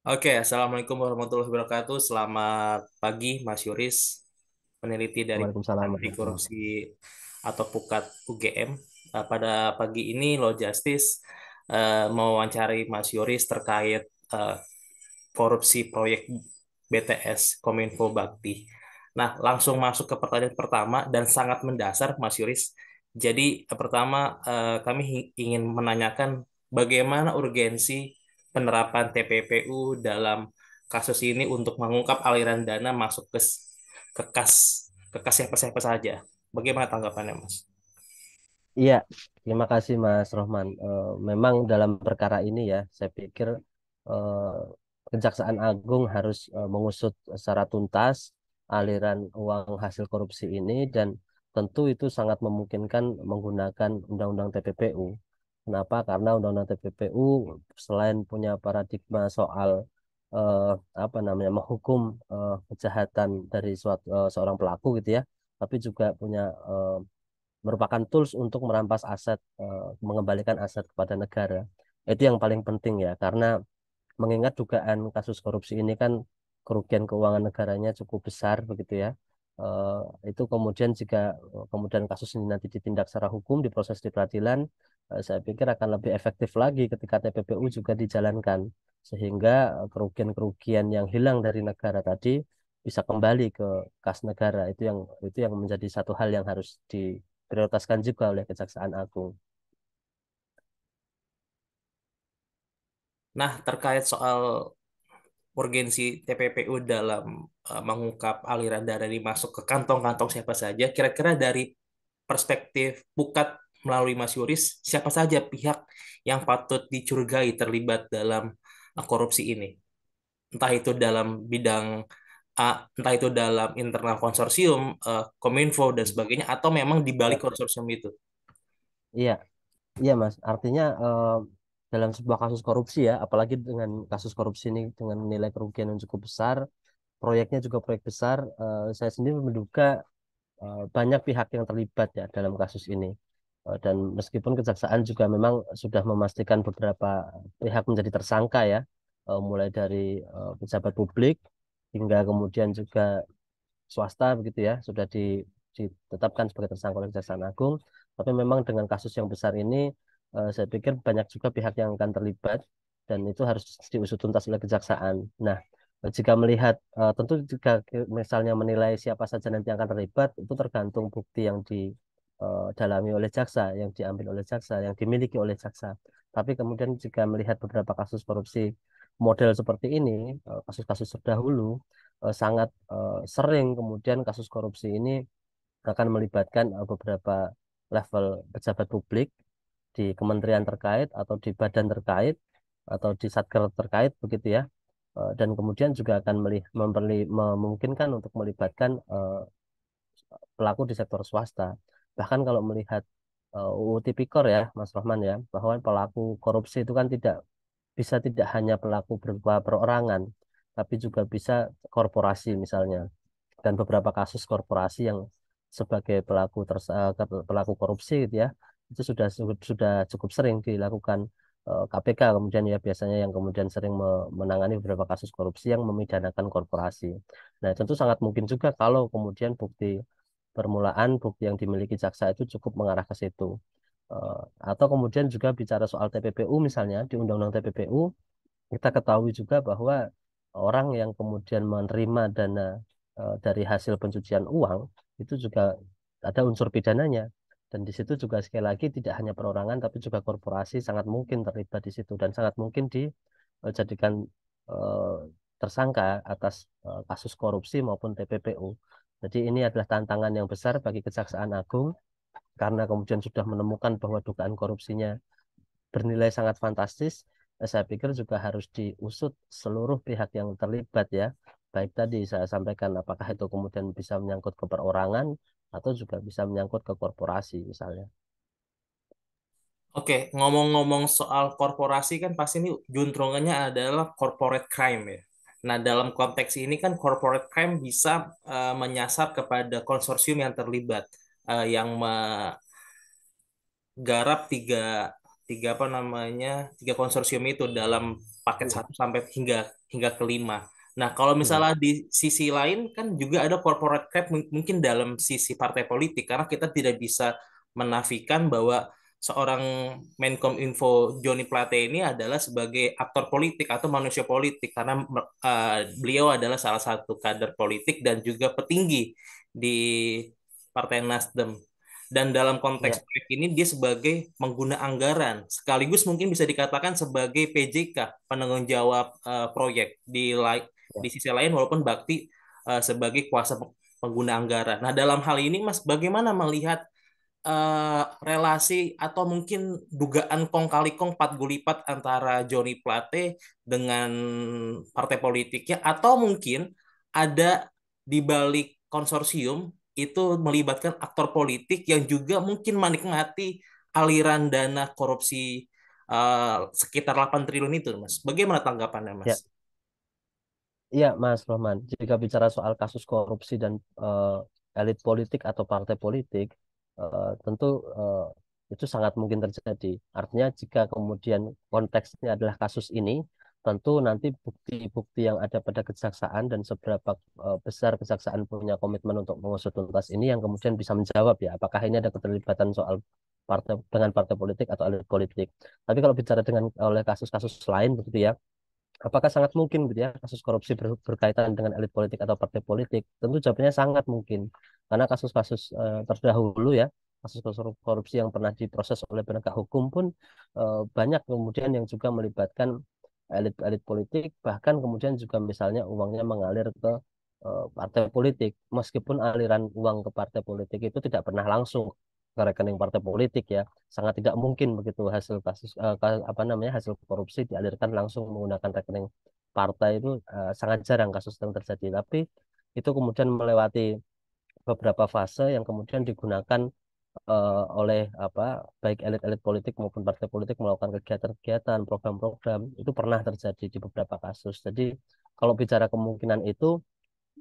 Oke, Assalamualaikum warahmatullahi wabarakatuh. Selamat pagi, Mas Yuris, peneliti dari Waalaikumsalam Anti warahmatullahi Korupsi atau Pukat UGM. Pada pagi ini, Law Justice mewawancari Mas Yuris terkait eh, korupsi proyek BTS Kominfo Bakti. Nah, langsung masuk ke pertanyaan pertama dan sangat mendasar, Mas Yuris. Jadi, pertama kami ingin menanyakan bagaimana urgensi penerapan TPPU dalam kasus ini untuk mengungkap aliran dana masuk ke kas ke kas siapa-siapa saja. Bagaimana tanggapannya, Mas? Iya, terima kasih Mas Rohman. Memang dalam perkara ini ya, saya pikir eh, Kejaksaan Agung harus mengusut secara tuntas aliran uang hasil korupsi ini dan tentu itu sangat memungkinkan menggunakan Undang-Undang TPPU. Kenapa? Karena Undang-Undang TPPU selain punya paradigma soal eh, apa namanya menghukum kejahatan dari seorang pelaku gitu ya, tapi juga punya merupakan tools untuk merampas aset, mengembalikan aset kepada negara. Itu yang paling penting ya, karena mengingat dugaan kasus korupsi ini kan kerugian keuangan negaranya cukup besar begitu ya. Eh, itu kemudian jika kemudian kasus ini nanti ditindak secara hukum, diproses di peradilan, saya pikir akan lebih efektif lagi ketika TPPU juga dijalankan, sehingga kerugian-kerugian yang hilang dari negara tadi bisa kembali ke kas negara. Itu yang menjadi satu hal yang harus diprioritaskan juga oleh Kejaksaan Agung. Nah, terkait soal urgensi TPPU dalam mengungkap aliran dana ini masuk ke kantong-kantong siapa saja, kira-kira dari perspektif Pukat melalui Mas Yuris, siapa saja pihak yang patut dicurigai terlibat dalam korupsi ini? Entah itu dalam bidang entah itu dalam internal konsorsium, Kominfo dan sebagainya, atau memang di balik Ya, konsorsium itu. iya, iya Mas. Artinya dalam sebuah kasus korupsi ya, apalagi dengan kasus korupsi ini dengan nilai kerugian yang cukup besar, proyeknya juga proyek besar, saya sendiri menduga banyak pihak yang terlibat ya dalam kasus ini. Dan meskipun kejaksaan juga memang sudah memastikan beberapa pihak menjadi tersangka ya, mulai dari pejabat publik hingga kemudian juga swasta begitu ya, sudah ditetapkan sebagai tersangka oleh Kejaksaan Agung. Tapi memang dengan kasus yang besar ini, saya pikir banyak juga pihak yang akan terlibat dan itu harus diusut tuntas oleh kejaksaan. Nah, jika melihat tentu jika misalnya menilai siapa saja nanti yang akan terlibat itu tergantung bukti yang didalami oleh jaksa, yang diambil oleh jaksa, yang dimiliki oleh jaksa. Tapi kemudian jika melihat beberapa kasus korupsi model seperti ini, kasus-kasus terdahulu sangat sering kemudian kasus korupsi ini akan melibatkan beberapa level pejabat publik di kementerian terkait atau di badan terkait atau di satker terkait begitu ya. Dan kemudian juga akan memungkinkan untuk melibatkan pelaku di sektor swasta. Bahkan kalau melihat UU Tipikor ya, Mas Rahman ya, bahwa pelaku korupsi itu kan tidak hanya pelaku berupa perorangan, tapi juga bisa korporasi misalnya. Dan beberapa kasus korporasi yang sebagai pelaku korupsi gitu ya, itu sudah cukup sering dilakukan KPK kemudian ya biasanya yang kemudian sering menangani beberapa kasus korupsi yang memidanakan korporasi. Nah, tentu sangat mungkin juga kalau kemudian bukti yang dimiliki jaksa itu cukup mengarah ke situ. Atau kemudian juga bicara soal TPPU misalnya di Undang-Undang TPPU kita ketahui juga bahwa orang yang kemudian menerima dana dari hasil pencucian uang itu juga ada unsur pidananya. Dan di situ juga sekali lagi tidak hanya perorangan tapi juga korporasi sangat mungkin terlibat di situ dan sangat mungkin dijadikan eh, tersangka atas kasus korupsi maupun TPPU. Jadi ini adalah tantangan yang besar bagi Kejaksaan Agung karena kemudian sudah menemukan bahwa dugaan korupsinya bernilai sangat fantastis, saya pikir juga harus diusut seluruh pihak yang terlibat ya. Baik tadi saya sampaikan apakah itu kemudian bisa menyangkut ke perorangan atau juga bisa menyangkut ke korporasi misalnya. Oke, ngomong-ngomong soal korporasi kan pasti ini juntrungannya adalah corporate crime ya. Nah, dalam konteks ini kan corporate crime bisa menyasar kepada konsorsium yang terlibat, yang menggarap tiga tiga apa namanya tiga konsorsium itu dalam paket Iya. satu sampai hingga hingga kelima. Nah, kalau Hmm. misalnya di sisi lain kan juga ada corporate crime mungkin dalam sisi partai politik karena kita tidak bisa menafikan bahwa seorang Menkominfo Joni Plate ini adalah sebagai aktor politik atau manusia politik karena beliau adalah salah satu kader politik dan juga petinggi di Partai Nasdem. Dan dalam konteks Ya, proyek ini dia sebagai pengguna anggaran, sekaligus mungkin bisa dikatakan sebagai PJK, penanggung jawab proyek. ya, Di sisi lain walaupun Bakti sebagai kuasa pengguna anggaran. Nah, dalam hal ini Mas, bagaimana melihat relasi atau mungkin dugaan kong kali kong pat gulipat antara Joni Plate dengan partai politiknya atau mungkin ada di balik konsorsium itu melibatkan aktor politik yang juga mungkin menikmati aliran dana korupsi sekitar 8 triliun itu, Mas. Bagaimana tanggapannya, Mas? ya. Iya, Mas Rohman. Jika bicara soal kasus korupsi dan elit politik atau partai politik, tentu itu sangat mungkin terjadi. Artinya, jika kemudian konteksnya adalah kasus ini, tentu nanti bukti-bukti yang ada pada kejaksaan dan seberapa besar kejaksaan punya komitmen untuk mengusut tuntas ini yang kemudian bisa menjawab ya, apakah ini ada keterlibatan soal partai dengan partai politik atau elit politik. Tapi kalau bicara dengan oleh kasus-kasus lain begitu ya, apakah sangat mungkin gitu ya kasus korupsi berkaitan dengan elit politik atau partai politik? Tentu jawabannya sangat mungkin. Karena kasus-kasus terdahulu ya, kasus-kasus korupsi yang pernah diproses oleh penegak hukum pun banyak kemudian yang juga melibatkan elit-elit politik, bahkan kemudian juga misalnya uangnya mengalir ke partai politik. Meskipun aliran uang ke partai politik itu tidak pernah langsung ke rekening partai politik ya, sangat tidak mungkin begitu hasil kasus apa namanya hasil korupsi dialirkan langsung menggunakan rekening partai itu sangat jarang kasus yang terjadi. Tapi itu kemudian melewati beberapa fase yang kemudian digunakan oleh apa baik elit-elit politik maupun partai politik melakukan kegiatan-kegiatan, program-program itu pernah terjadi di beberapa kasus. Jadi kalau bicara kemungkinan itu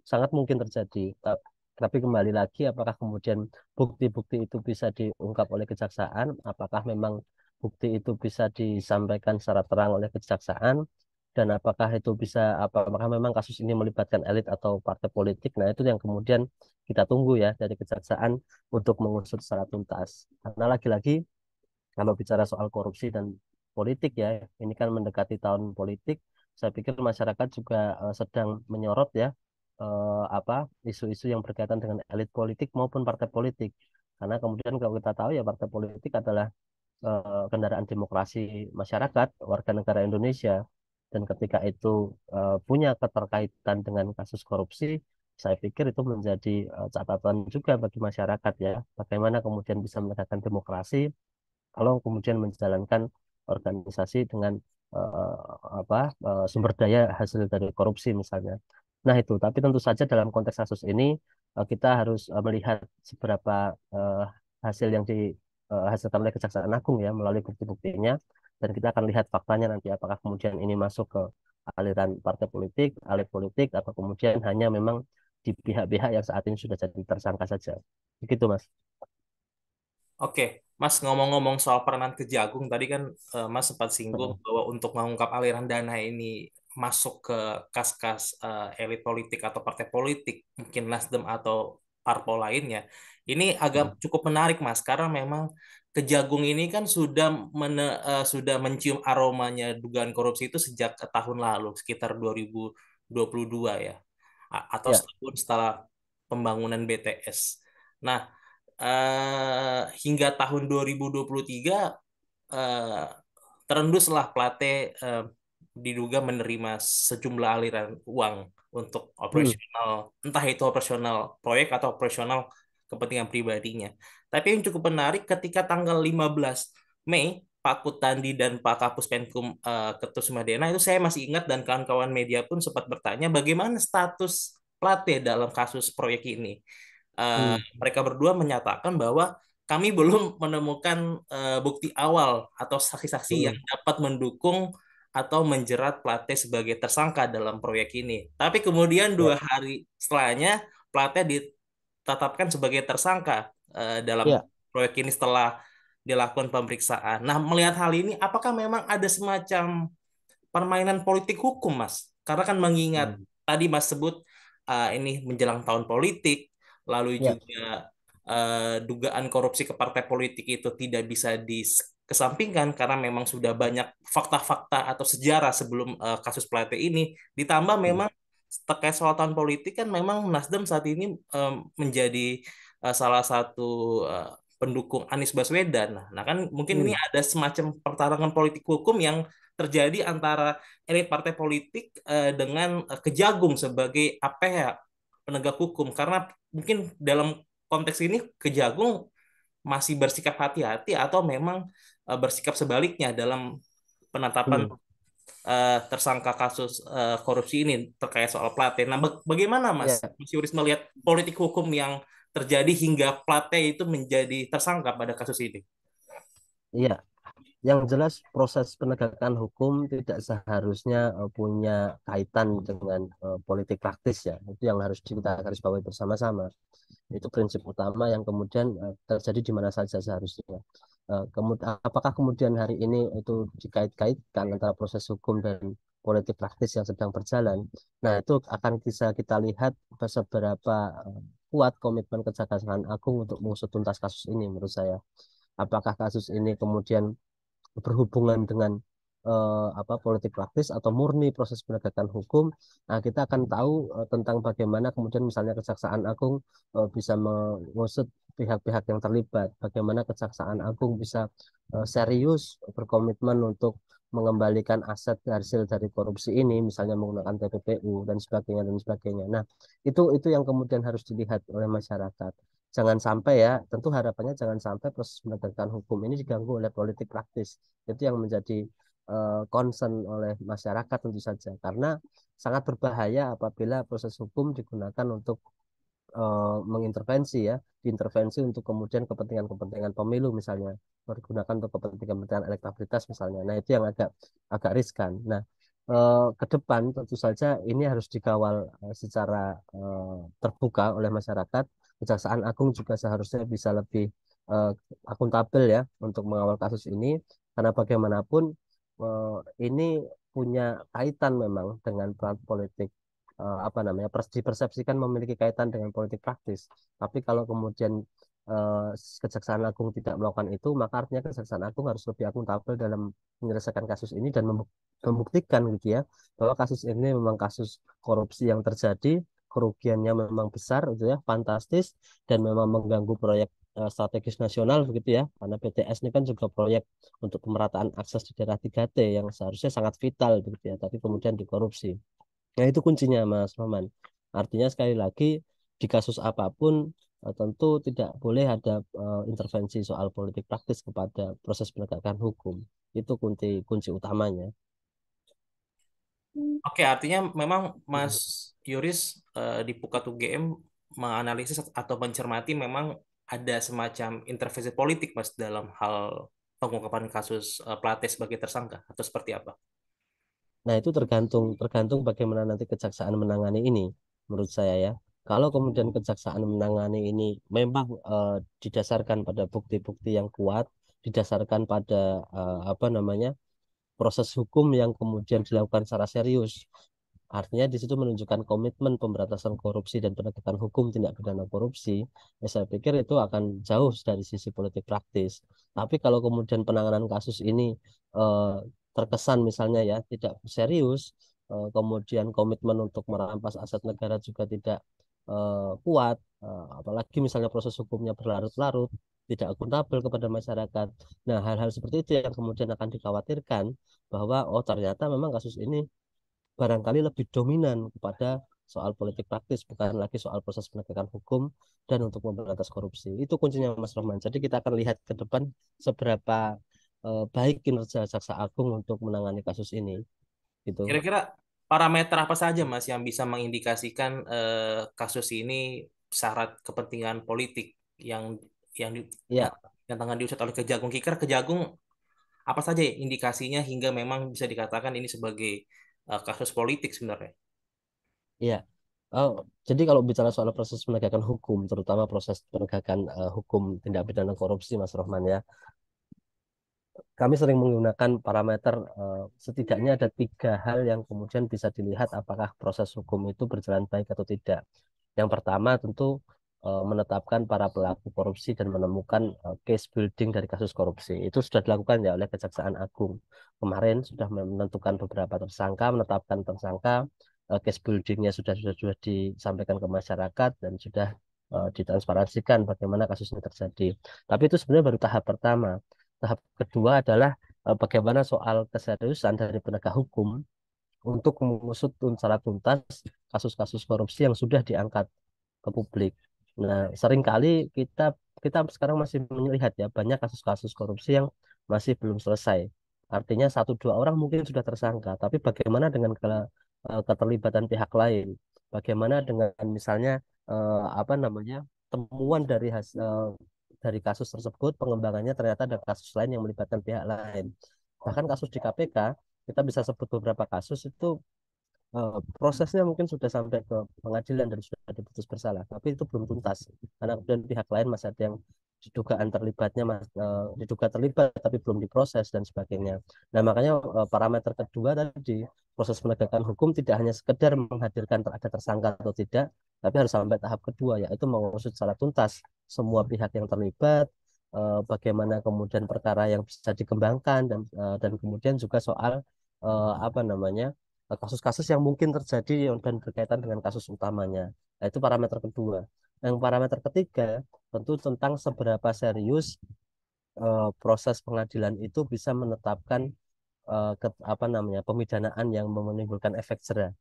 sangat mungkin terjadi. Tapi kembali lagi, apakah kemudian bukti-bukti itu bisa diungkap oleh kejaksaan? Apakah memang bukti itu bisa disampaikan secara terang oleh kejaksaan? Dan apakah itu bisa, apakah memang kasus ini melibatkan elit atau partai politik? Nah, itu yang kemudian kita tunggu ya dari kejaksaan untuk mengusut secara tuntas. Karena lagi-lagi, kalau bicara soal korupsi dan politik ya, ini kan mendekati tahun politik. Saya pikir masyarakat juga sedang menyorot ya apa isu-isu yang berkaitan dengan elit politik maupun partai politik. Karena kemudian kalau kita tahu ya partai politik adalah kendaraan demokrasi masyarakat warga negara Indonesia. Dan ketika itu punya keterkaitan dengan kasus korupsi, saya pikir itu menjadi catatan juga bagi masyarakat ya. Bagaimana kemudian bisa menegakkan demokrasi kalau kemudian menjalankan organisasi dengan eh, apa sumber daya hasil dari korupsi misalnya. Nah itu, tapi tentu saja dalam konteks kasus ini kita harus melihat seberapa hasil yang dihasilkan oleh Kejaksaan Agung ya melalui bukti-buktinya dan kita akan lihat faktanya nanti apakah kemudian ini masuk ke aliran partai politik, elit politik atau kemudian hanya memang di pihak-pihak yang saat ini sudah jadi tersangka saja. Begitu, Mas. Oke, Mas ngomong-ngomong soal peranan Kejagung tadi kan Mas sempat singgung Heeh. bahwa untuk mengungkap aliran dana ini masuk ke kas-kas elit politik atau partai politik, mungkin Nasdem atau parpol lainnya. Ini agak Heeh. cukup menarik Mas, karena memang Kejagung ini kan sudah mencium aromanya dugaan korupsi itu sejak tahun lalu, sekitar 2022 ya, atau Ya, setahun setelah pembangunan BTS. Nah, hingga tahun 2023 eh, terenduslah Plate diduga menerima sejumlah aliran uang untuk heeh. operasional, entah itu operasional proyek atau operasional kepentingan pribadinya. Tapi yang cukup menarik ketika tanggal 15 Mei Pak Kutandi dan Pak Kapus Penkum Ketut Sumadena itu saya masih ingat dan kawan-kawan media pun sempat bertanya bagaimana status Plate dalam kasus proyek ini. Hmm. Mereka berdua menyatakan bahwa kami belum menemukan bukti awal atau saksi-saksi yang Hmm. dapat mendukung atau menjerat Plate sebagai tersangka dalam proyek ini. Tapi kemudian Ya, 2 hari setelahnya Plate ditetapkan sebagai tersangka dalam ya. proyek ini setelah dilakukan pemeriksaan. Nah, melihat hal ini, apakah memang ada semacam permainan politik hukum, Mas? Karena kan mengingat Hmm. tadi Mas sebut ini menjelang tahun politik, lalu Ya, juga dugaan korupsi ke partai politik itu tidak bisa dikesampingkan karena memang sudah banyak fakta-fakta atau sejarah sebelum kasus Plate ini. Ditambah hmm. memang terkait soal tahun politik kan memang Nasdem saat ini menjadi salah satu eh, pendukung Anies Baswedan. Nah, kan mungkin ini Hmm. ada semacam pertarungan politik hukum yang terjadi antara elit partai politik dengan Kejagung sebagai apa ya penegak hukum karena mungkin dalam konteks ini Kejagung masih bersikap hati-hati atau memang bersikap sebaliknya dalam penetapan Hmm. tersangka kasus korupsi ini terkait soal Plate. Nah, bagaimana Ya, Mas Yuris melihat politik hukum yang terjadi hingga Plate itu menjadi tersangka pada kasus ini? iya. Yang jelas proses penegakan hukum tidak seharusnya punya kaitan dengan politik praktis ya. Itu yang harus kita garis bawahi bersama-sama. Itu prinsip utama yang kemudian terjadi di mana saja seharusnya. Kemudian, apakah kemudian hari ini itu dikait-kaitkan antara proses hukum dan politik praktis yang sedang berjalan? Nah, itu akan bisa kita lihat seberapa kuat komitmen Kejaksaan Agung untuk mengusut tuntas kasus ini menurut saya. Apakah kasus ini kemudian berhubungan dengan apa politik praktis atau murni proses penegakan hukum. Nah, kita akan tahu tentang bagaimana kemudian misalnya Kejaksaan Agung bisa mengusut pihak-pihak yang terlibat, bagaimana Kejaksaan Agung bisa serius berkomitmen untuk mengembalikan aset hasil dari korupsi ini, misalnya menggunakan TPPU dan sebagainya dan sebagainya. Nah, itu yang kemudian harus dilihat oleh masyarakat. Jangan sampai ya, tentu harapannya jangan sampai proses penegakan hukum ini diganggu oleh politik praktis. Itu yang menjadi concern oleh masyarakat tentu saja, karena sangat berbahaya apabila proses hukum digunakan untuk mengintervensi ya, diintervensi untuk kemudian kepentingan-kepentingan pemilu misalnya, digunakan untuk kepentingan-kepentingan elektabilitas misalnya. Nah, itu yang agak agak riskan. Nah, ke depan tentu saja ini harus dikawal secara terbuka oleh masyarakat. Kejaksaan Agung juga seharusnya bisa lebih eh, akuntabel ya untuk mengawal kasus ini, karena bagaimanapun eh, ini punya kaitan memang dengan peran politik, apa namanya, dipersepsikan memiliki kaitan dengan politik praktis. Tapi kalau kemudian eh, Kejaksaan Agung tidak melakukan itu, maka artinya Kejaksaan Agung harus lebih akuntabel dalam menyelesaikan kasus ini dan membuktikan gitu ya bahwa kasus ini memang kasus korupsi yang terjadi, kerugiannya memang besar gitu ya, fantastis, dan memang mengganggu proyek strategis nasional begitu ya, karena BTS ini kan juga proyek untuk pemerataan akses di daerah 3T yang seharusnya sangat vital begitu ya, tapi kemudian dikorupsi. Nah, itu kuncinya, Mas Roman. Artinya sekali lagi di kasus apapun tentu tidak boleh ada intervensi soal politik praktis kepada proses penegakan hukum. Itu kunci kunci utamanya. Oke, artinya memang Mm. Mas Yuris di Pukat UGM menganalisis atau mencermati memang ada semacam intervensi politik Mas dalam hal pengungkapan kasus Plate sebagai tersangka atau seperti apa? Nah, itu tergantung tergantung bagaimana nanti kejaksaan menangani ini menurut saya ya. Kalau kemudian kejaksaan menangani ini memang didasarkan pada bukti-bukti yang kuat, didasarkan pada apa namanya, proses hukum yang kemudian dilakukan secara serius. Artinya di situ menunjukkan komitmen pemberantasan korupsi dan penegakan hukum tindak pidana korupsi. Ya, saya pikir itu akan jauh dari sisi politik praktis. Tapi kalau kemudian penanganan kasus ini eh, terkesan misalnya ya tidak serius, kemudian komitmen untuk merampas aset negara juga tidak kuat, apalagi misalnya proses hukumnya berlarut-larut, tidak akuntabel kepada masyarakat. Nah, hal-hal seperti itu yang kemudian akan dikhawatirkan, bahwa oh ternyata memang kasus ini barangkali lebih dominan kepada soal politik praktis, bukan lagi soal proses penegakan hukum dan untuk memberantas korupsi. Itu kuncinya, Mas Rohman. Jadi kita akan lihat ke depan seberapa baik kinerja Jaksa Agung untuk menangani kasus ini, gitu. Kira-kira parameter apa saja Mas yang bisa mengindikasikan kasus ini syarat kepentingan politik yang yang di, yang, Ya, yang tengah diusut oleh Kejagung? Kira Kejagung apa saja indikasinya hingga memang bisa dikatakan ini sebagai kasus politik sebenarnya? ya. Oh, jadi kalau bicara soal proses penegakan hukum, terutama proses penegakan hukum tindak pidana korupsi, Mas Rohman ya, kami sering menggunakan parameter setidaknya ada 3 hal yang kemudian bisa dilihat apakah proses hukum itu berjalan baik atau tidak. Yang pertama tentu menetapkan para pelaku korupsi dan menemukan case building dari kasus korupsi. Itu sudah dilakukan ya oleh Kejaksaan Agung. Kemarin sudah menentukan beberapa tersangka, menetapkan tersangka, case buildingnya sudah disampaikan ke masyarakat dan sudah ditransparansikan bagaimana kasus ini terjadi. Tapi itu sebenarnya baru tahap pertama. Tahap kedua adalah bagaimana soal keseriusan dari penegak hukum untuk mengusut secara tuntas kasus-kasus korupsi yang sudah diangkat ke publik. Nah, seringkali kita kita sekarang masih melihat ya banyak kasus-kasus korupsi yang masih belum selesai. Artinya satu dua orang mungkin sudah tersangka, tapi bagaimana dengan keterlibatan pihak lain? Bagaimana dengan misalnya apa namanya temuan dari kasus tersebut, pengembangannya ternyata ada kasus lain yang melibatkan pihak lain. Bahkan kasus di KPK kita bisa sebut beberapa kasus itu prosesnya mungkin sudah sampai ke pengadilan dan sudah diputus bersalah, tapi itu belum tuntas karena kemudian pihak lain masih ada yang diduga terlibat tapi belum diproses dan sebagainya. Nah, makanya parameter kedua tadi proses penegakan hukum tidak hanya sekedar menghadirkan ada tersangka atau tidak, tapi harus sampai tahap kedua yaitu mengusut secara tuntas semua pihak yang terlibat, bagaimana kemudian perkara yang bisa dikembangkan dan kemudian juga soal apa namanya kasus-kasus yang mungkin terjadi dan berkaitan dengan kasus utamanya. Nah, itu parameter kedua. Yang parameter ketiga tentu tentang seberapa serius proses pengadilan itu bisa menetapkan apa namanya pemidanaan yang menimbulkan efek jera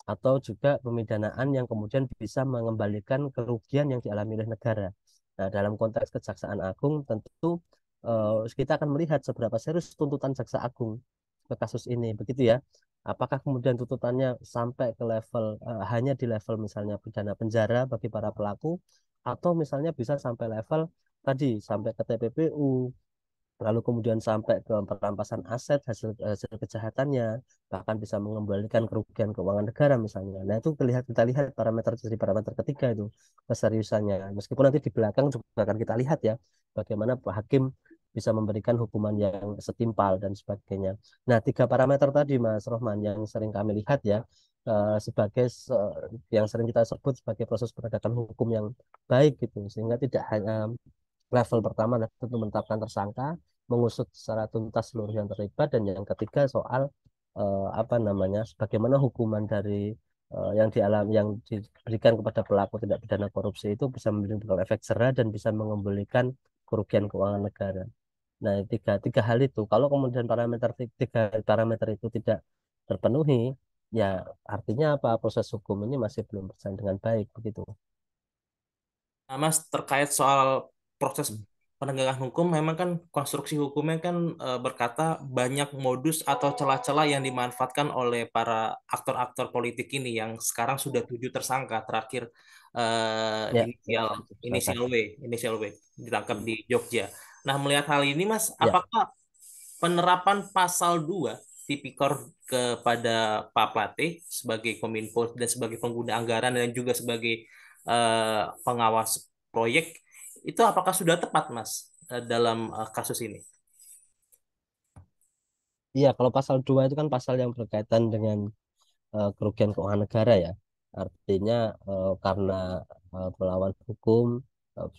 atau juga pemidanaan yang kemudian bisa mengembalikan kerugian yang dialami oleh negara. Nah, dalam konteks Kejaksaan Agung tentu kita akan melihat seberapa serius tuntutan Jaksa Agung ke kasus ini, begitu ya. Apakah kemudian tuntutannya sampai ke level hanya di level misalnya pidana penjara bagi para pelaku, atau misalnya bisa sampai level tadi sampai ke TPPU, lalu kemudian sampai ke perampasan aset hasil kejahatannya, bahkan bisa mengembalikan kerugian keuangan negara misalnya. Nah, itu kita lihat parameter dari parameter ketiga itu keseriusannya. Meskipun nanti di belakang juga akan kita lihat ya bagaimana Pak Hakim bisa memberikan hukuman yang setimpal dan sebagainya. Nah, 3 parameter tadi Mas Rohman yang sering kami lihat ya sebagai yang sering kita sebut sebagai proses penegakan hukum yang baik gitu, sehingga tidak hanya level pertama adalah tentu menetapkan tersangka, mengusut secara tuntas seluruh yang terlibat, dan yang ketiga soal apa namanya, bagaimana hukuman dari yang diberikan kepada pelaku tindak pidana korupsi itu bisa menimbulkan efek jera dan bisa mengembalikan kerugian keuangan negara. Nah, tiga hal itu, kalau kemudian tiga parameter itu tidak terpenuhi, ya artinya apa? Proses hukum ini masih belum berjalan dengan baik begitu. Nah, Mas, terkait soal proses penegakan hukum, memang kan konstruksi hukumnya kan berkata banyak modus atau celah-celah yang dimanfaatkan oleh para aktor-aktor politik ini yang sekarang sudah 7 tersangka terakhir Ya, ya, inisial langkah. inisial W ditangkap di Jogja. Nah, melihat hal ini, Mas, Ya. apakah penerapan pasal 2 Tipikor kepada Pak Plate sebagai Kominfo dan sebagai pengguna anggaran dan juga sebagai pengawas proyek itu apakah sudah tepat, Mas, dalam kasus ini? Iya, kalau pasal 2 itu kan pasal yang berkaitan dengan kerugian keuangan negara ya. Artinya karena melawan hukum, eh,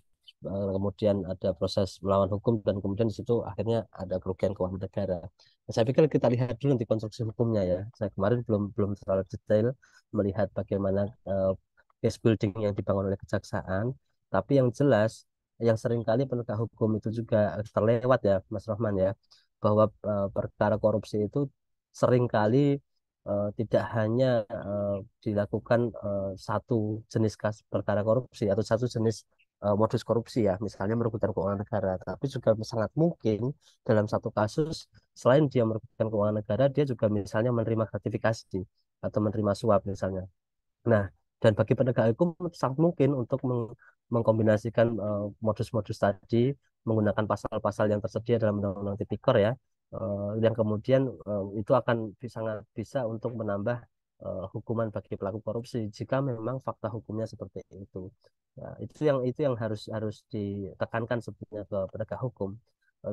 kemudian ada proses melawan hukum dan kemudian di situ akhirnya ada kerugian keuangan negara. Nah, saya pikir kita lihat dulu nanti konstruksi hukumnya ya. Saya kemarin belum belum terlalu detail melihat bagaimana case building yang dibangun oleh kejaksaan, tapi yang jelas yang seringkali penegak hukum itu juga terlewat ya, Mas Rohman ya, bahwa perkara korupsi itu seringkali tidak hanya dilakukan satu jenis perkara korupsi atau satu jenis modus korupsi ya, misalnya merugikan keuangan negara, tapi juga sangat mungkin dalam satu kasus selain dia merugikan keuangan negara, dia juga misalnya menerima gratifikasi atau menerima suap misalnya. Nah, dan bagi penegak hukum sangat mungkin untuk mengkombinasikan modus-modus tadi menggunakan pasal-pasal yang tersedia dalam Undang-Undang Tipikor ya, yang kemudian itu akan sangat bisa untuk menambah hukuman bagi pelaku korupsi jika memang fakta hukumnya seperti itu. Nah, itu yang harus harus ditekankan sebenarnya ke penegak hukum.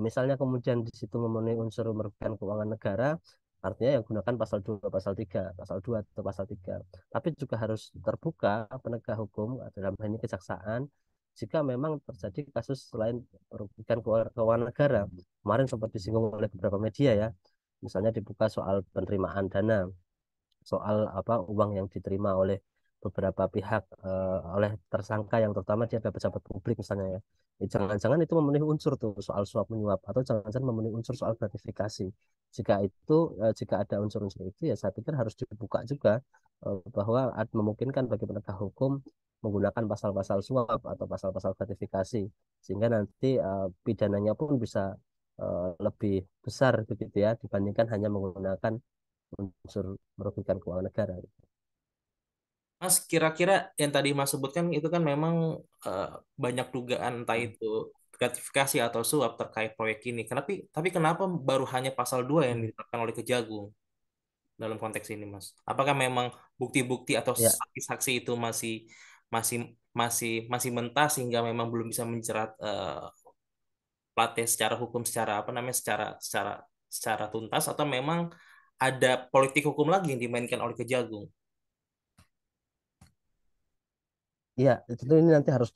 Misalnya kemudian di situ memenuhi unsur merugikan keuangan negara, artinya yang gunakan pasal 2, pasal 3, pasal 2 atau pasal 3. Tapi juga harus terbuka penegak hukum dalam hal ini kejaksaan jika memang terjadi kasus selain merugikan keuangan negara. Kemarin sempat disinggung oleh beberapa media ya, misalnya dibuka soal penerimaan dana, soal apa uang yang diterima oleh beberapa pihak, oleh tersangka yang terutama dia adalah pejabat publik misalnya ya. Jangan-jangan itu memenuhi unsur tuh soal suap menyuap, atau jangan-jangan memenuhi unsur soal gratifikasi. Jika itu jika ada unsur-unsur itu ya saya pikir harus dibuka juga, bahwa memungkinkan bagi penegak hukum menggunakan pasal-pasal suap atau pasal-pasal gratifikasi, sehingga nanti pidananya pun bisa lebih besar begitu ya dibandingkan hanya menggunakan unsur merugikan keuangan negara. Mas, kira-kira yang tadi Mas sebutkan itu kan memang eh, banyak dugaan entah itu gratifikasi atau suap terkait proyek ini. Tapi kenapa baru hanya pasal 2 yang Hmm. ditetapkan oleh Kejagung dalam konteks ini, Mas? Apakah memang bukti-bukti atau Ya, saksi-saksi itu masih masih masih mentah sehingga memang belum bisa menjerat Plate secara hukum, secara apa namanya, secara tuntas, atau memang ada politik hukum lagi yang dimainkan oleh Kejagung? iya, itu ini nanti harus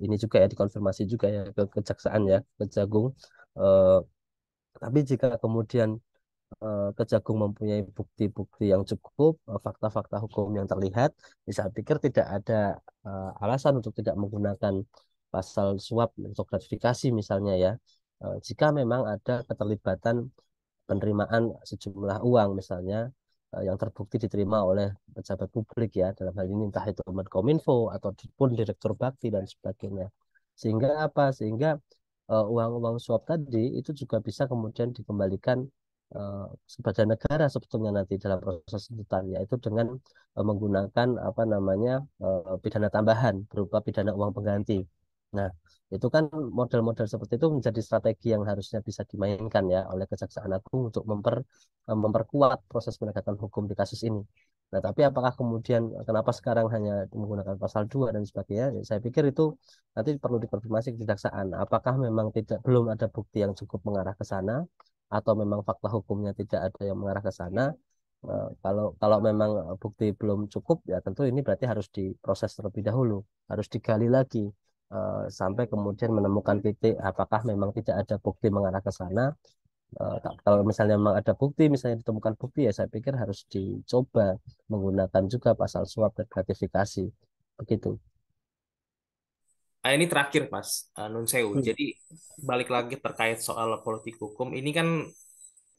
ini juga ya dikonfirmasi juga ya ke kejaksaan ya, Kejagung. Eh, tapi jika kemudian Kejagung mempunyai bukti-bukti yang cukup, fakta-fakta hukum yang terlihat, ya saya pikir tidak ada alasan untuk tidak menggunakan pasal suap untuk gratifikasi misalnya ya. Jika memang ada keterlibatan penerimaan sejumlah uang misalnya, yang terbukti diterima oleh pejabat publik ya, dalam hal ini entah itu Menkominfo ataupun Direktur Bakti dan sebagainya, sehingga apa, sehingga uang-uang suap tadi itu juga bisa kemudian dikembalikan eh, kepada negara sebetulnya nanti dalam proses tuntutan, yaitu dengan menggunakan apa namanya, pidana tambahan berupa pidana uang pengganti. Nah, itu kan model-model seperti itu menjadi strategi yang harusnya bisa dimainkan ya oleh Kejaksaan Agung untuk memperkuat proses penegakan hukum di kasus ini. Nah, tapi apakah kemudian kenapa sekarang hanya menggunakan pasal 2 dan sebagainya? Ya, saya pikir itu nanti perlu dikonfirmasi ke Kejaksaan. Apakah memang belum ada bukti yang cukup mengarah ke sana, atau memang fakta hukumnya tidak ada yang mengarah ke sana? Kalau kalau memang bukti belum cukup, ya tentu ini berarti harus diproses terlebih dahulu, harus digali lagi, sampai kemudian menemukan titik apakah memang tidak ada bukti mengarah ke sana. Kalau misalnya memang ada bukti, misalnya ditemukan bukti, ya saya pikir harus dicoba menggunakan juga pasal suap dan gratifikasi. Begitu. Nah, ini terakhir, Mas, Nun Sewu. Hmm. Jadi balik lagi terkait soal politik hukum. Ini kan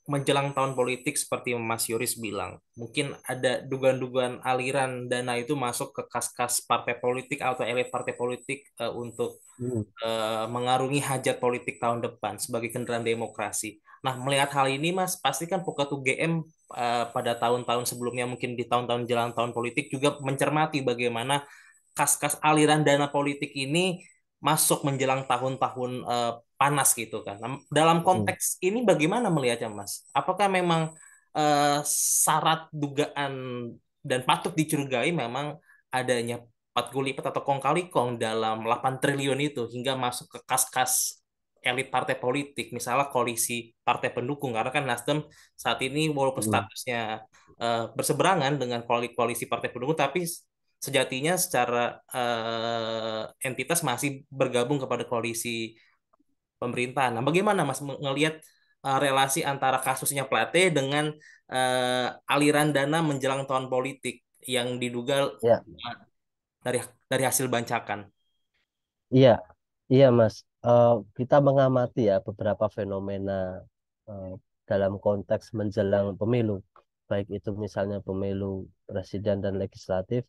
menjelang tahun politik seperti Mas Yoris bilang, mungkin ada dugaan-dugaan aliran dana itu masuk ke kas-kas partai politik atau elit partai politik untuk Hmm. mengarungi hajat politik tahun depan sebagai kendaraan demokrasi. Nah, melihat hal ini, Mas, pasti kan Pukat UGM pada tahun-tahun sebelumnya, mungkin di tahun-tahun jelang tahun politik juga mencermati bagaimana kas-kas aliran dana politik ini masuk menjelang tahun-tahun panas gitu kan. Nah, dalam Hmm. konteks ini bagaimana melihatnya, Mas? Apakah memang syarat dugaan dan patut dicurigai memang adanya pat gulipat atau kong kali kong dalam 8 triliun itu hingga masuk ke kas-kas elit partai politik, misalnya koalisi partai pendukung, karena kan Nasdem saat ini walaupun Hmm. statusnya berseberangan dengan koalisi partai pendukung, tapi sejatinya secara entitas masih bergabung kepada koalisi pemerintahan. Nah, bagaimana Mas ngelihat relasi antara kasusnya Plate dengan aliran dana menjelang tahun politik yang diduga Ya, dari dari hasil bancakan? iya, iya Mas. Kita mengamati ya beberapa fenomena eh, dalam konteks menjelang pemilu, baik itu misalnya pemilu presiden dan legislatif,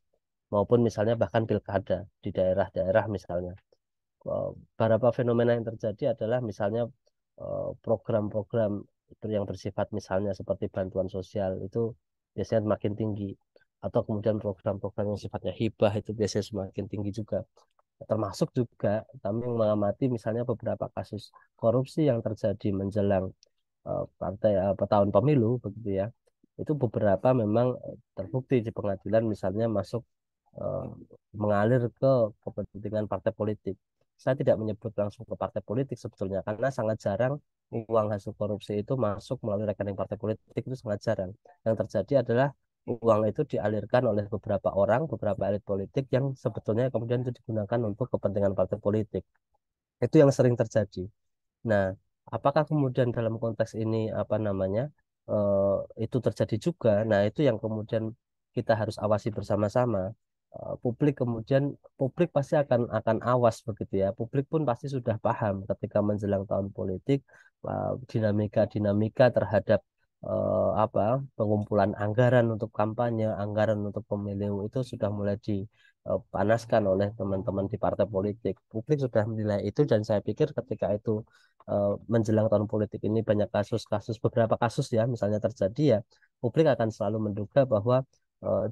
maupun misalnya bahkan pilkada di daerah-daerah misalnya. Eh, Beberapa fenomena yang terjadi adalah misalnya program-program itu yang bersifat misalnya seperti bantuan sosial itu biasanya semakin tinggi, atau kemudian program-program yang sifatnya hibah itu biasanya semakin tinggi juga. Termasuk juga kami mengamati misalnya beberapa kasus korupsi yang terjadi menjelang tahun pemilu begitu ya. Itu beberapa memang terbukti di pengadilan misalnya masuk, eh, mengalir ke kepentingan partai politik. saya tidak menyebut langsung ke partai politik sebetulnya, karena sangat jarang uang hasil korupsi itu masuk melalui rekening partai politik, itu sangat jarang. Yang terjadi adalah uang itu dialirkan oleh beberapa orang, beberapa elit politik yang sebetulnya kemudian itu digunakan untuk kepentingan partai politik. Itu yang sering terjadi. Nah, apakah kemudian dalam konteks ini apa namanya itu terjadi juga? Nah, itu yang kemudian kita harus awasi bersama-sama. Publik kemudian publik pasti akan awas begitu ya. Publik pun pasti sudah paham ketika menjelang tahun politik dinamika-dinamika terhadap apa pengumpulan anggaran untuk kampanye, anggaran untuk pemilu itu sudah mulai dipanaskan oleh teman-teman di partai politik. Publik sudah menilai itu dan saya pikir ketika itu menjelang tahun politik ini banyak kasus-kasus, beberapa kasus ya misalnya terjadi ya, publik akan selalu menduga bahwa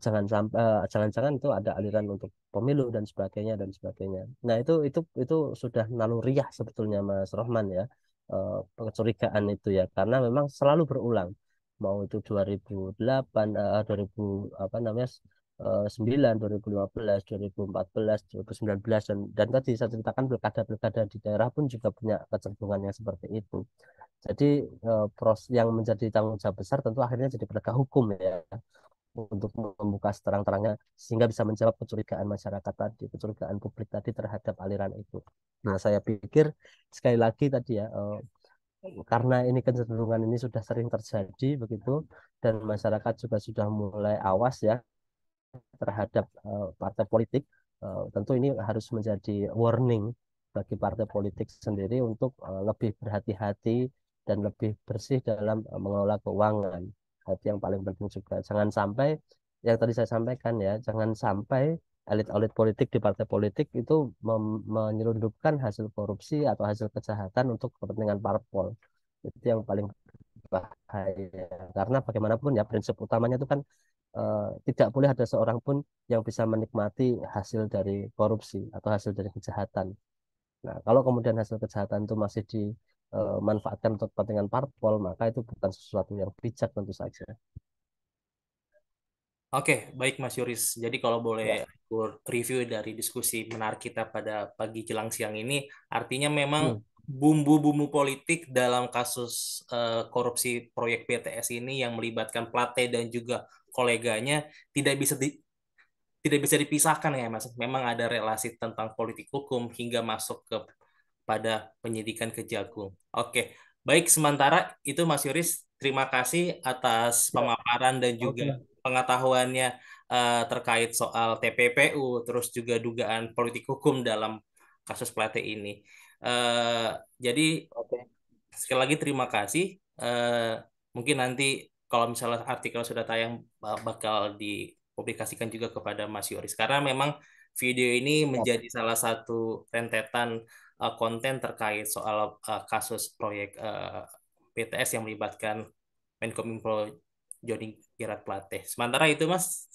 jangan-jangan itu ada aliran untuk pemilu dan sebagainya dan sebagainya. Nah, itu sudah naluriah sebetulnya Mas Rohman ya. Kecurigaan itu ya karena memang selalu berulang. Mau itu 2008 2000 apa namanya 9, 2015, 2014, 2019 dan tadi saya ceritakan pilkada-pilkada di daerah pun juga punya kecenderungan yang seperti itu. Jadi yang menjadi tanggung jawab besar tentu akhirnya jadi penegak hukum ya untuk membuka seterang-terangnya sehingga bisa menjawab kecurigaan masyarakat tadi, kecurigaan publik tadi terhadap aliran itu. Nah, saya pikir sekali lagi tadi ya karena ini kecenderungan ini sudah sering terjadi begitu dan masyarakat juga sudah mulai awas ya terhadap partai politik, tentu ini harus menjadi warning bagi partai politik sendiri untuk lebih berhati-hati dan lebih bersih dalam mengelola keuangan. Itu yang paling penting juga. Jangan sampai yang tadi saya sampaikan ya, jangan sampai elit-elit politik di partai politik itu menyelundupkan hasil korupsi atau hasil kejahatan untuk kepentingan parpol. Itu yang paling bahaya. Karena bagaimanapun ya prinsip utamanya itu kan tidak boleh ada seorang pun yang bisa menikmati hasil dari korupsi atau hasil dari kejahatan. Nah, kalau kemudian hasil kejahatan itu masih dimanfaatkan untuk kepentingan parpol, maka itu bukan sesuatu yang bijak tentu saja. Oke, baik Mas Yoris. Jadi kalau boleh Ya. aku review dari diskusi menarik kita pada pagi jelang siang ini, artinya memang Hmm. bumbu-bumbu politik dalam kasus korupsi proyek BTS ini yang melibatkan Plate dan juga koleganya tidak bisa tidak bisa dipisahkan ya Mas. Memang ada relasi tentang politik hukum hingga masuk ke pada penyidikan Kejagung. Oke, baik sementara itu Mas Yoris, terima kasih atas Ya. pemaparan dan juga Oke. pengetahuannya terkait soal TPPU, terus juga dugaan politik hukum dalam kasus Plate ini. Eh, jadi Oke. sekali lagi terima kasih. Eh, Mungkin nanti kalau misalnya artikel sudah tayang bakal dipublikasikan juga kepada Mas Yoris. Karena memang video ini Siap. menjadi salah satu rentetan konten terkait soal kasus proyek BTS yang melibatkan Menkominfo Joni Gerard Plate. Sementara itu Mas,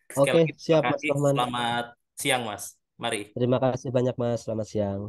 sekali Oke, lagi terima siap Mas kasih. Rohman. Selamat siang Mas. Mari. Terima kasih banyak Mas. Selamat siang.